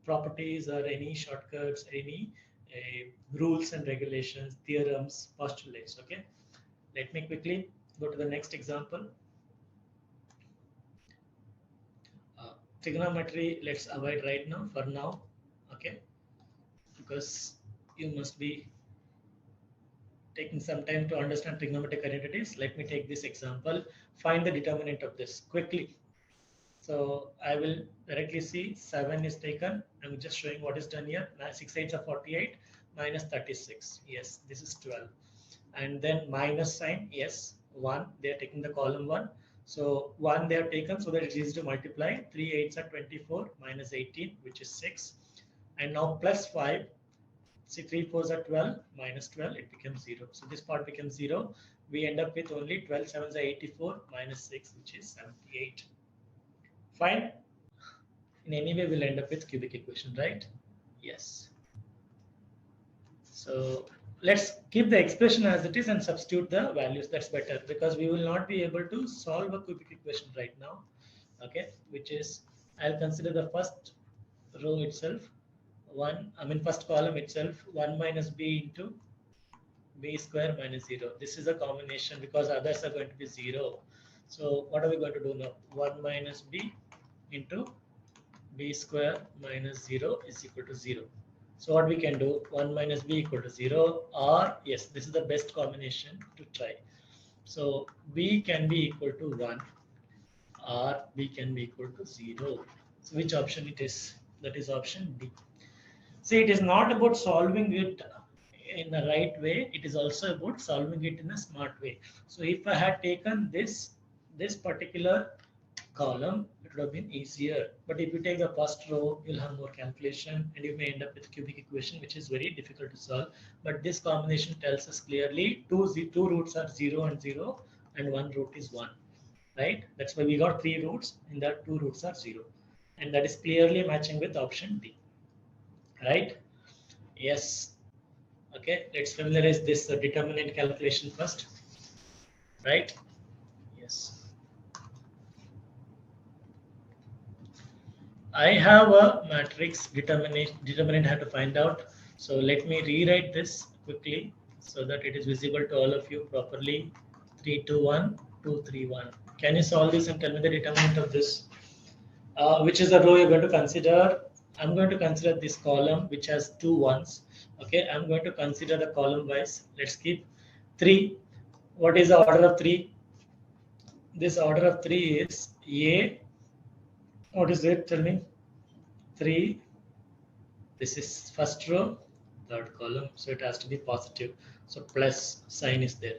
properties or any shortcuts, any rules and regulations, theorems, postulates. Okay, let me quickly go to the next example. Trigonometry, let's avoid right now for now. Okay, because you must be taking some time to understand trigonometric identities. Let me take this example. Find the determinant of this quickly. So I will directly see 7 is taken. I'm just showing what is done here. 6 8s are 48 minus 36. Yes, this is 12. And then minus sign. Yes, 1. They are taking the column 1. So 1 they are taken so that it is easy to multiply. 3 8s are 24 minus 18, which is 6. And now plus 5. See, 3 4s are 12 minus 12, it becomes 0. So this part becomes 0. We end up with only 12 7s are 84 minus 6, which is 78. Fine. In any way, we'll end up with cubic equation, right? Yes. So let's keep the expression as it is and substitute the values. That's better because we will not be able to solve a cubic equation right now. Okay, which is, I'll consider the first row itself. First column itself, 1 minus b into b square minus 0. This is a combination because others are going to be 0. So what are we going to do now? 1 minus b into b square minus 0 is equal to 0. So what we can do, 1 minus b equal to 0, or yes, this is the best combination to try. So b can be equal to 1 or b can be equal to 0. So which option it is? That is option D. See, it is not about solving it in the right way. It is also about solving it in a smart way. So if I had taken this particular column, it would have been easier. But if you take the first row, you'll have more calculation and you may end up with a cubic equation, which is very difficult to solve. But this combination tells us clearly two roots are 0 and 0 and one root is 1, right? That's why we got 3 roots and that 2 roots are 0. And that is clearly matching with option D, right? Yes. Okay, let's familiarize this determinant calculation first, right? Yes. I have a matrix determinant I have to find out. So let me rewrite this quickly so that it is visible to all of you properly. 3 2 1 2 3 1. Can you solve this and tell me the determinant of this? Which is the row you're going to consider? I'm going to consider this column which has 2 1s. Okay, I'm going to consider the column wise. Let's keep 3. What is the order of 3? This order of 3 is A. What is it? Tell me. 3. This is first row, third column, so it has to be positive. So plus sign is there.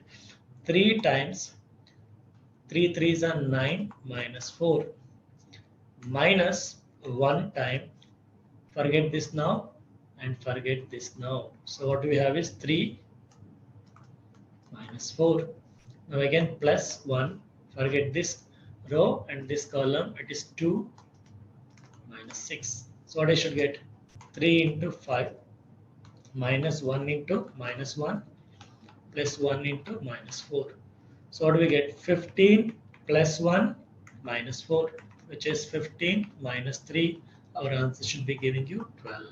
3 times 3 3s are 9 minus 4 minus 1 time. Forget this now and forget this now. So what we have is 3 minus 4. Now again plus 1. Forget this row and this column. It is 2 minus 6. So what I should get? 3 into 5 minus 1 into minus 1 plus 1 into minus 4. So what do we get? 15 plus 1 minus 4, which is 15 minus 3 our answer should be giving you 12.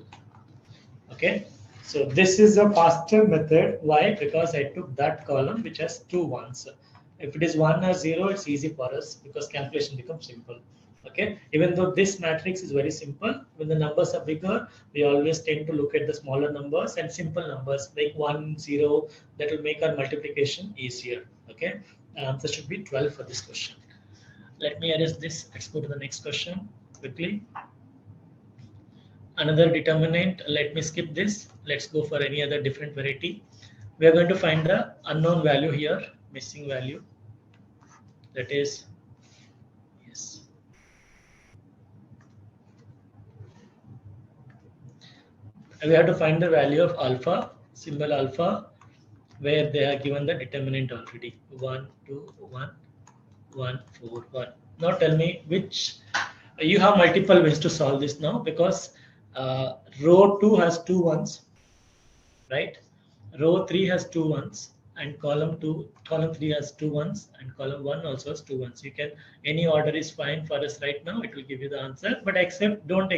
Okay, so this is a faster method. Why? Because I took that column which has two ones. If it is 1 or 0, it's easy for us because calculation becomes simple. Okay, even though this matrix is very simple, when the numbers are bigger, we always tend to look at the smaller numbers and simple numbers like 1, 0, that will make our multiplication easier. Okay, the answer should be 12 for this question. Let me erase this. Let's go to the next question quickly. Another determinant, let me skip this. Let's go for any other different variety. We are going to find the unknown value here, missing value. That is, yes. We have to find the value of alpha, symbol alpha, where they are given the determinant already. 1, 2, 1, 1, 4, 1. Now tell me which, you have multiple ways to solve this now because row 2 has two ones, right? Row 3 has two ones and column 3 has two ones and column 1 also has two ones. You can, any order is fine for us right now. It will give you the answer, but except don't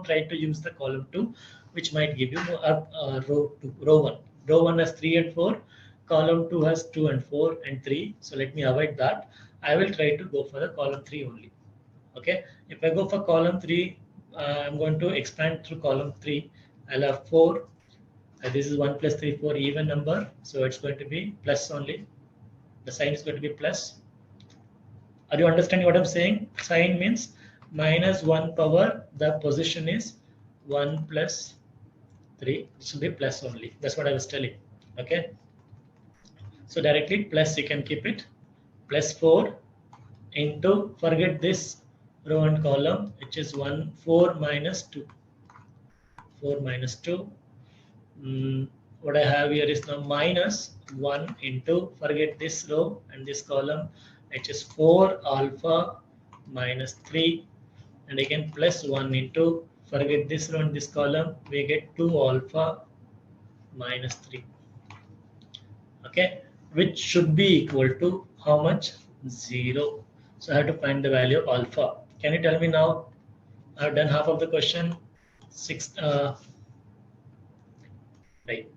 try to use the column 2, which might give you row 1. Row 1 has 3 and 4. Column 2 has 2 and 4 and 3. So let me avoid that. I will try to go for the column 3 only. Okay. If I go for column 3, I'm going to expand through column 3. I'll have 4. This is 1 plus 3, 4 even number. So it's going to be plus only. The sign is going to be plus. Are you understanding what I'm saying? Sign means minus 1 power. The position is 1 plus 3. It should be plus only. That's what I was telling. Okay. So directly plus you can keep it. Plus 4 into, forget this row and column, which is 4 minus 2. 4 minus 2. What I have here is now minus 1 into, forget this row and this column, which is 4 alpha minus 3, and again plus 1 into, forget this row and this column, we get 2 alpha minus 3. Okay, which should be equal to how much? 0. So I have to find the value of alpha. Can you tell me now? I've done half of the question. Right.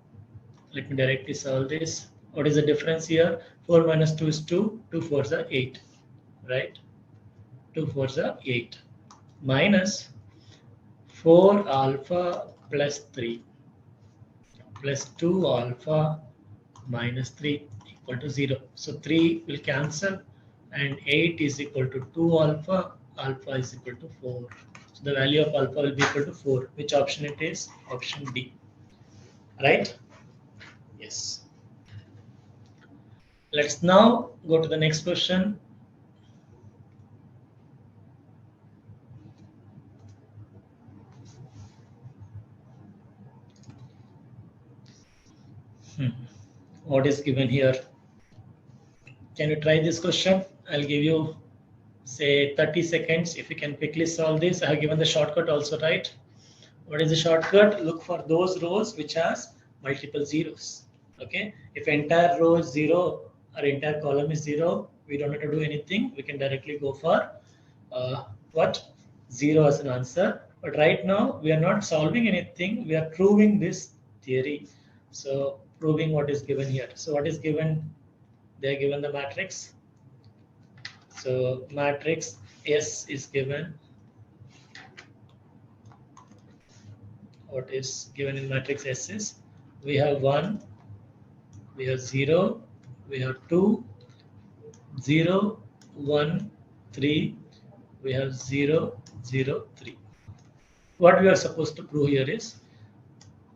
Let me directly solve this. What is the difference here? 4 minus 2 is 2. 2 4s are 8. Right? 2 4s are 8. Minus 4 alpha plus 3 plus 2 alpha minus 3 equal to 0. So 3 will cancel and 8 is equal to 2 alpha. Alpha is equal to 4. So the value of alpha will be equal to 4. Which option it is? Option D. Right? Yes. Let's now go to the next question. What is given here? Can you try this question? I'll give you say 30 seconds. If you can quickly solve this, I have given the shortcut also, right? What is the shortcut? Look for those rows which has multiple zeros. Okay, if entire row is 0 or entire column is 0, we don't have to do anything. We can directly go for what? 0 as an answer. But right now we are not solving anything. We are proving this theory. So proving what is given here. So what is given? They are given the matrix. So matrix S is given. What is given in matrix S is, we have 1, we have 0, we have 2, 0, 1, 3, we have 0, 0, 3. What we are supposed to prove here is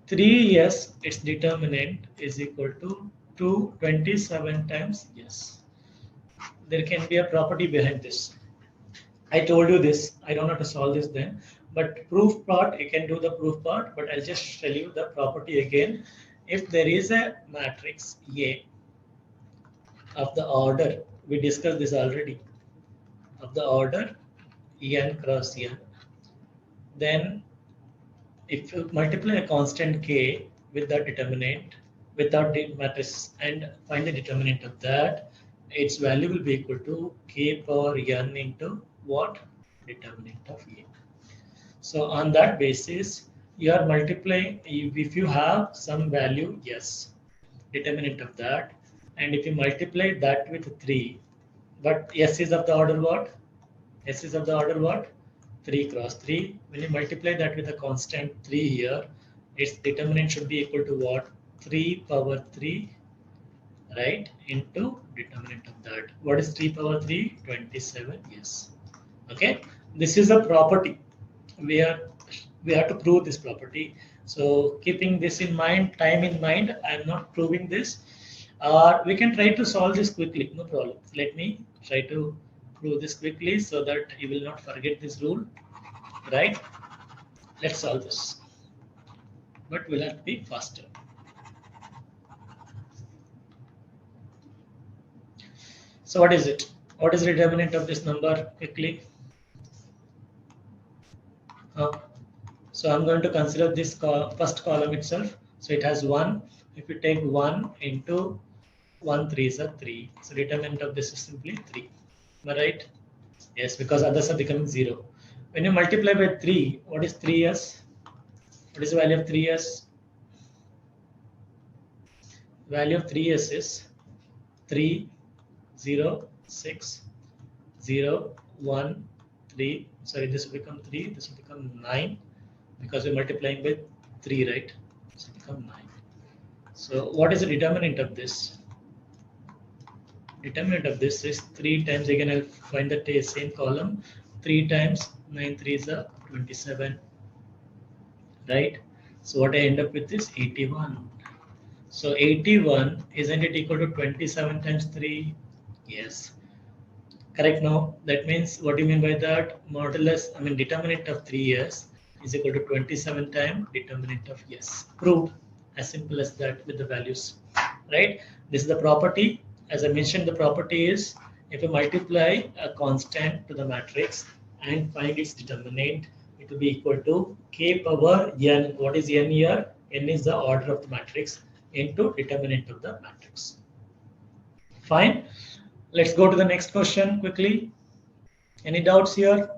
3s, its determinant is equal to 227 times yes. There can be a property behind this. I told you this, I don't have to solve this then. But proof part, you can do the proof part, but I'll just tell you the property again. If there is a matrix A of the order, we discussed this already, of the order n cross n, then if you multiply a constant k with the determinant, without the matrix, and find the determinant of that, its value will be equal to k power n into what? Determinant of A. So on that basis, you are multiplying, if you have some value, yes, determinant of that. And if you multiply that with 3, but S is of the order what? S is of the order what? 3 cross 3. When you multiply that with a constant 3 here, its determinant should be equal to what? 3 power 3, right, into determinant of that. What is 3 power 3? 27, yes. Okay, this is a property. We are we have to prove this property. So keeping this in mind, time in mind, I am not proving this. Or we can try to solve this quickly, no problem. Let me try to prove this quickly so that you will not forget this rule, right? Let's solve this, but we'll have to be faster. So what is it? What is the determinant of this number quickly? So I'm going to consider this first column itself. So it has 1. If you take 1 into 1 3s are 3. So determinant of this is simply 3. Am I right? Yes, because others are becoming 0. When you multiply by 3, what is 3s? What is the value of 3s? Value of 3s is 3, 0, 6, 0, 1, 3. Sorry, this will become 3. This will become 9 because we're multiplying by 3, right? This will become 9. So what is the determinant of this? Determinant of this is 3 times, again I'll find the same column, 3 times 9 3s are 27, right? So what I end up with is 81. So 81, isn't it equal to 27 times 3? Yes. Correct now. That means, what do you mean by that? Modulus, I mean determinant of 3s is equal to 27 times determinant of yes. Proved. As simple as that with the values, right? This is the property. As I mentioned, the property is if you multiply a constant to the matrix and find its determinant, it will be equal to k power n. What is n here? N is the order of the matrix into determinant of the matrix. Fine. Let's go to the next question quickly. Any doubts here?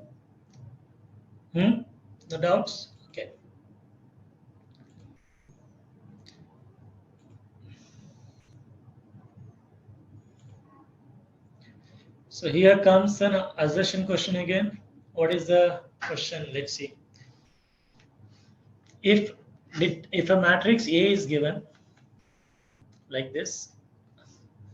No doubts? Okay. So here comes an assertion question again. What is the question? Let's see. If a matrix A is given like this,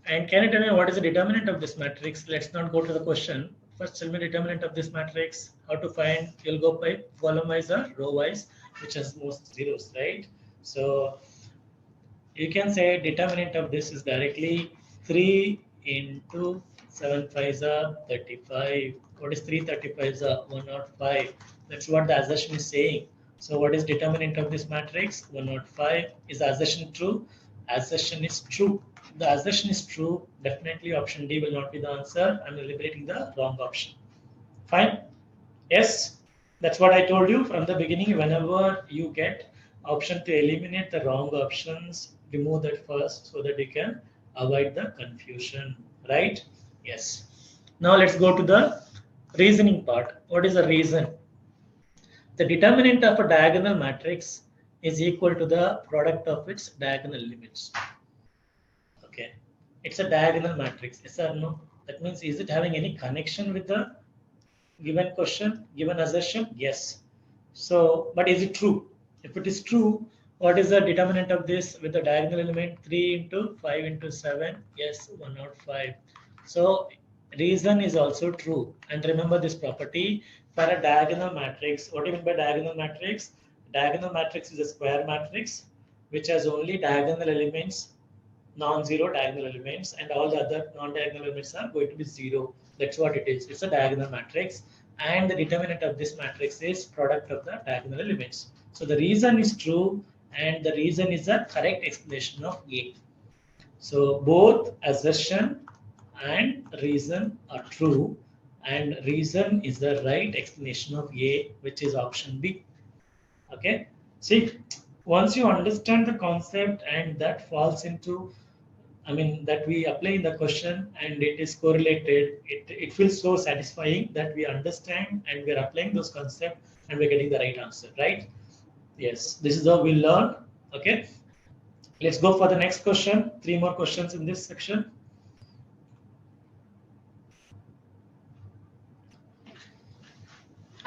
and can you tell me what is the determinant of this matrix? Let's not go to the question. First, tell me determinant of this matrix. How to find? You'll go by column wise or row wise, which has most zeros, right? So you can say determinant of this is directly 3 into 7 5s are 35. What is 3 35s are 105? That's what the assertion is saying. So what is determinant of this matrix? 105. Is the assertion true? Assertion is true. The assertion is true. Definitely option D will not be the answer. I'm liberating the wrong option. Fine. Yes, that's what I told you from the beginning. Whenever you get option to eliminate the wrong options, remove that first so that you can avoid the confusion, right? Yes. Now let's go to the reasoning part. What is the reason? The determinant of a diagonal matrix is equal to the product of its diagonal limits. Okay, it's a diagonal matrix. Yes or no? That means, is it having any connection with the given question, given assertion? Yes. So, but is it true? If it is true, what is the determinant of this with the diagonal element? 3 into 5 into 7? Yes, 105. So, reason is also true. And remember this property for a diagonal matrix. What do you mean by diagonal matrix? Diagonal matrix is a square matrix which has only diagonal elements, non-zero diagonal elements, and all the other non-diagonal elements are going to be 0. That's what it is. It's a diagonal matrix, and the determinant of this matrix is product of the diagonal elements. So the reason is true, and the reason is the correct explanation of A. So both assertion and reason are true, and reason is the right explanation of A, which is option B. Okay. See, once you understand the concept and that falls into, I mean, that we apply in the question and it is correlated, it feels so satisfying that we understand and we are applying those concepts and we're getting the right answer, right? Yes, this is how we learn. Okay, let's go for the next question. 3 more questions in this section.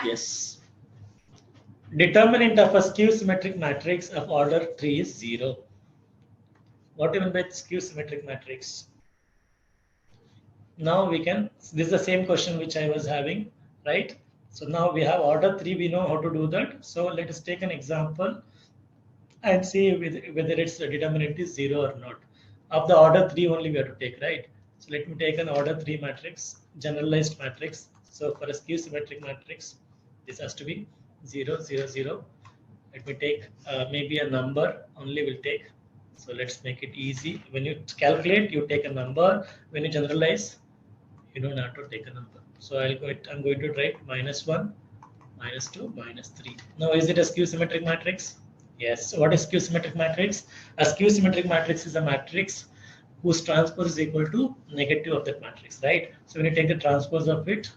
Yes. Determinant of a skew symmetric matrix of order 3 is 0. What do you mean by skew symmetric matrix? Now we can, this is the same question which I was having, right? So now we have order 3, we know how to do that. So let us take an example and see whether its determinant is 0 or not. Of the order 3 only we have to take, right? So let me take an order 3 matrix, generalized matrix. So for a skew symmetric matrix, this has to be 0, 0, 0. Let me take maybe a number only will take. So let's make it easy. When you calculate, you take a number. When you generalize, you don't have to take a number. So I'm going to write -1, -2, -3. Now, is it a skew symmetric matrix? Yes. So what is skew symmetric matrix? A skew symmetric matrix is a matrix whose transpose is equal to negative of that matrix, right? So when you take the transpose of it,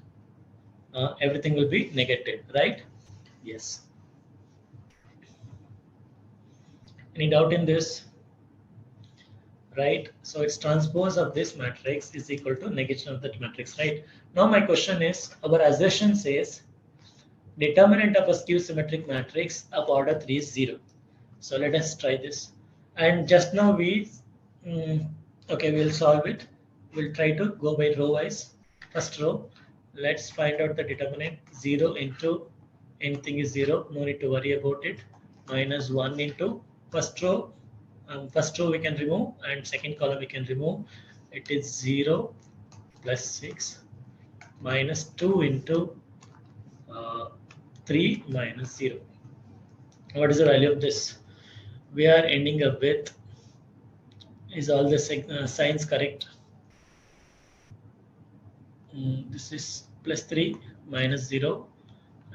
everything will be negative, right? Yes. Any doubt in this? Right? So its transpose of this matrix is equal to negation of that matrix, right? Now my question is, our assertion says determinant of a skew symmetric matrix of order 3 is 0. So let us try this. And just now okay, we'll solve it. We'll try to go by row wise. First row, let's find out the determinant. 0 into anything is 0, no need to worry about it. -1 into first row. First row we can remove, and second column we can remove. It is 0 plus 6 minus 2 into 3 minus 0. What is the value of this? We are ending up with, is all the signs correct? This is plus 3 minus 0,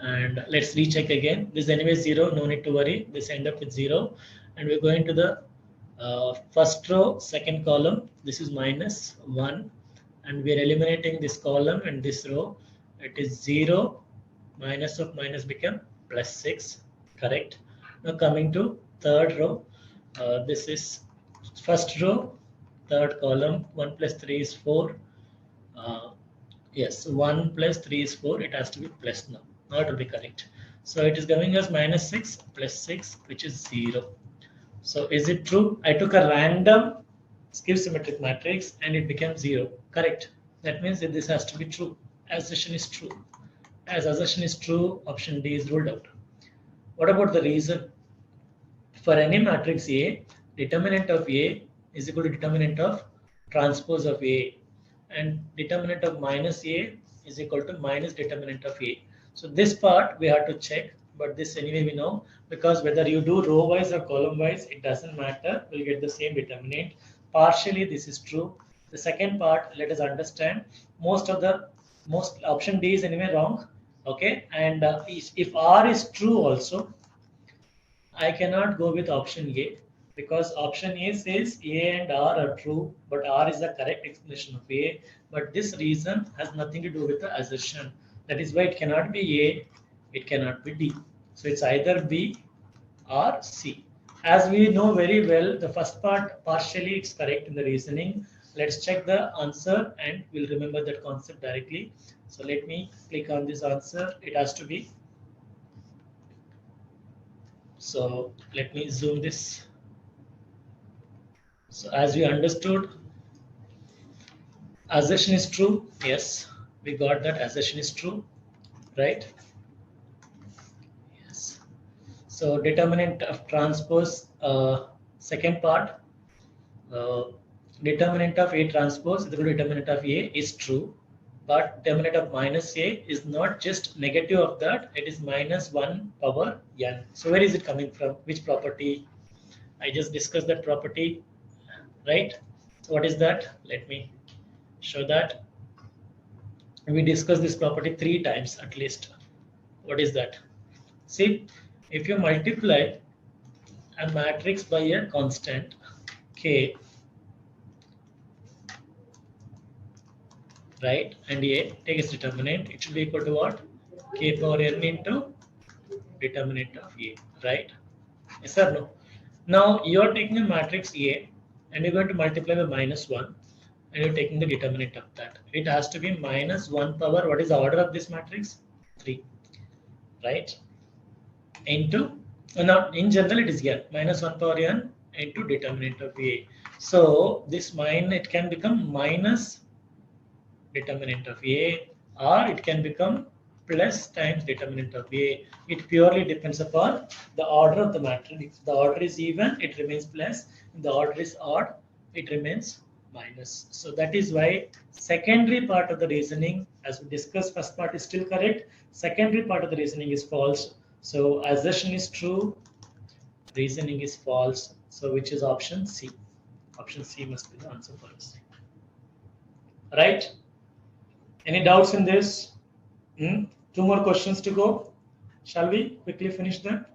and let's recheck again. This anyway 0, no need to worry. This end up with 0, and we're going to the first row, second column. This is -1, and we're eliminating this column and this row. It is 0, minus of minus become plus 6, correct? Now coming to third row, this is first row, third column, 1 plus 3 is 4. Yes, 1 plus 3 is 4, it has to be plus now. Now it will be correct. So it is giving us -6 plus 6, which is 0. So is it true? I took a random skew symmetric matrix and it became 0. Correct. That means that this has to be true. Assertion is true. As assertion is true, option D is ruled out. What about the reason? For any matrix A, determinant of A is equal to determinant of transpose of A, and determinant of minus A is equal to minus determinant of A. So this part we have to check, but this anyway we know, because whether you do row wise or column wise, it doesn't matter. We'll get the same determinant. Partially this is true. The second part, let us understand, most option D is anyway wrong. Okay, and if R is true also, I cannot go with option A, because option A says A and R are true, but R is the correct explanation of A. But this reason has nothing to do with the assertion. That is why it cannot be A, it cannot be D. So it's either B or C. As we know very well, the first part partially it's correct in the reasoning. Let's check the answer and we'll remember that concept directly. So let me click on this answer. It has to be. So let me zoom this. So as we understood, assertion is true. Yes, we got that assertion is true, right? Yes. So determinant of transpose, second part, determinant of A transpose is equal to determinant of A is true, but determinant of minus A is not just negative of that, it is -1 power n. So where is it coming from? Which property? I just discussed that property, right? So what is that? Let me show that. We discussed this property 3 times at least. What is that? See, if you multiply a matrix by a constant k, right, and A take its determinant, it should be equal to what? K power n into determinant of A, right? Yes or no? Now you are taking a matrix A and you're going to multiply by -1 and you're taking the determinant of that. It has to be -1 power. What is the order of this matrix? 3, right? Into, now in general it is here, -1 power n into determinant of A. So this it can become minus determinant of A, or it can become plus times determinant of A. It purely depends upon the order of the matrix. If the order is even, it remains plus. If the order is odd, it remains minus. So that is why secondary part of the reasoning, as we discussed, first part is still correct. Secondary part of the reasoning is false. So assertion is true, reasoning is false. So which is option C? Option C must be the answer for us. Right? Any doubts in this? 2 more questions to go. Shall we quickly finish that?